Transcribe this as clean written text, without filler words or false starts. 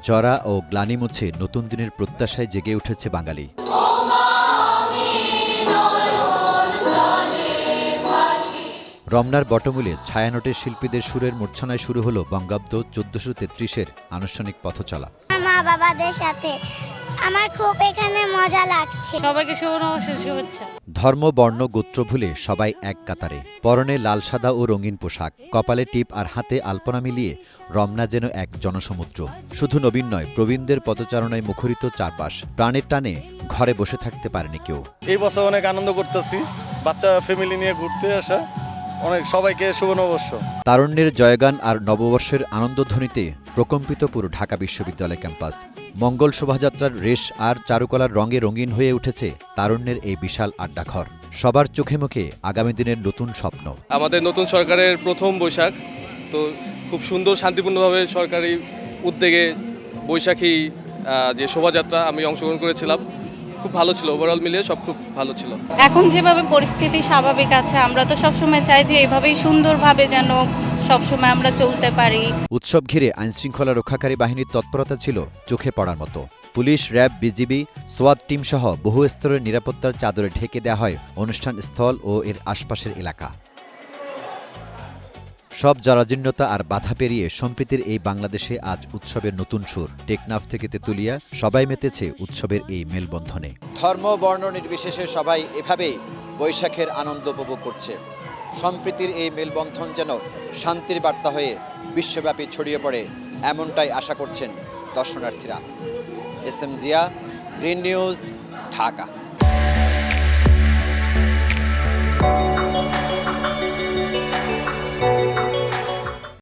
জরা ও গ্লানি মুছে নতুন দিনের প্রত্যাশায় জেগে উঠেছে বাঙালি। রমনার বটমূলে ছায়ানটের শিল্পীদের সুরের মূর্ছনায় শুরু হলো বঙ্গাব্দ 1433-এর আনুষ্ঠানিক পথচলা। মা বাবাদের সাথে আমার খুব এখানে মজা লাগছে। সবাইকে শুভ নববর্ষের শুভেচ্ছা। ধর্ম, বর্ণ, গোত্র ভুলে সবাই এক কাতারে, পরনে লাল সাদা ও রঙিন পোশাক, কপালে টিপ আর হাতে আলপনা মিলিয়ে রমনা যেন এক জনসমুদ্র। শুধু নবীন নয়, প্রবীণদের পদচারণায় মুখরিত চারপাশ। প্রাণের টানে ঘরে বসে থাকতে পারেনি কেউ। এই বছর অনেক আনন্দ করতেছি, বাচ্চা ফ্যামিলি নিয়ে ঘুরতে আসা, অনেক সবাইকে শুভ নববর্ষ। তারুণ্যের জয়গান আর নববর্ষের আনন্দধ্বনিতে প্রকম্পিত পুরো ঢাকা বিশ্ববিদ্যালয় ক্যাম্পাস। মঙ্গল শোভাযাত্রার রেশ আর চারুকলার রঙে রঙিন হয়ে উঠেছে তারুণ্যের এই বিশাল আড্ডাঘর। সবার চোখে মুখে আগামী দিনের নতুন স্বপ্ন। আমাদের নতুন সরকারের প্রথম বৈশাখ, তো খুব সুন্দর শান্তিপূর্ণভাবে সরকারি উদ্যোগে বৈশাখী যে শোভাযাত্রা আমি অংশগ্রহণ করেছিলাম, খুব ভালো ছিল। ওভারঅল মিলিয়ে সব খুব ভালো ছিল। এখন যেভাবে পরিস্থিতি স্বাভাবিক আছে, আমরা তো সবসময় চাই যে এভাবেই সুন্দরভাবে যেন সবসময় আমরা চলতে পারি। উৎসব ঘিরে আইনশৃঙ্খলা রক্ষাকারী বাহিনীর তৎপরতা ছিল চোখে পড়ার মতো। পুলিশ, র্যাব, বিজিবি, সোয়াত টিম সহ বহু স্তরের নিরাপত্তার চাদরে ঢেকে দেওয়া হয় অনুষ্ঠান স্থল ও এর আশপাশের এলাকা। সব জরাজীর্ণতা আর বাধা পেরিয়ে সম্প্রীতির এই বাংলাদেশে আজ উৎসবের নতুন সুর। টেকনাফ থেকে তেতুলিয়া সবাই মেতেছে উৎসবের এই মেলবন্ধনে। ধর্ম, বর্ণ নির্বিশেষে সবাই এভাবেই বৈশাখের আনন্দ উপভোগ করছে। সম্প্রীতির এই মেলবন্ধন যেন শান্তির বার্তা হয়ে বিশ্বব্যাপী ছড়িয়ে পড়ে, এমনটাই আশা করছেন দর্শনার্থীরা। S M Zia, Green News, Dhaka.